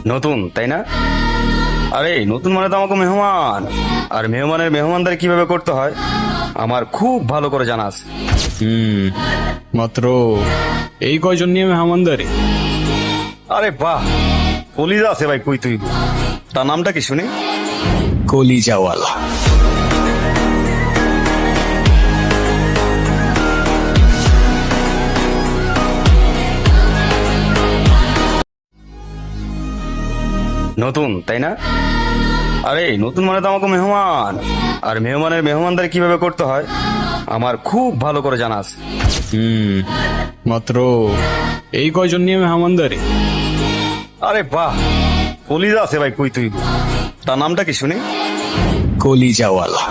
নতুন তাই না? আরে নতুন মানে তো আমাকে মেহমান, আর মেহমানের মেহমানদারি কিভাবে করতে হয় আমার খুব ভালো করে জানা আছে। মাত্র এই কয়জন নিয়ে মেহমানদারি? আরে বাহ, কলিজা আছে ভাই কই তুই। তার নামটা কি শুনি? কলিজাওয়ালা। নতুন তাই না? আরে নতুন মানে তো আমাকে মেহমান, আর মেহমানের মেহমানদারি কিভাবে করতে হয় আমার খুব ভালো করে জানা আছে। মাত্র এই কয়জন নিয়ে মেহমানদারি? আরে বাহ, কলিজা আছে ভাই কই তুই। তার নামটা কি শুনি? কলিজাওয়ালা।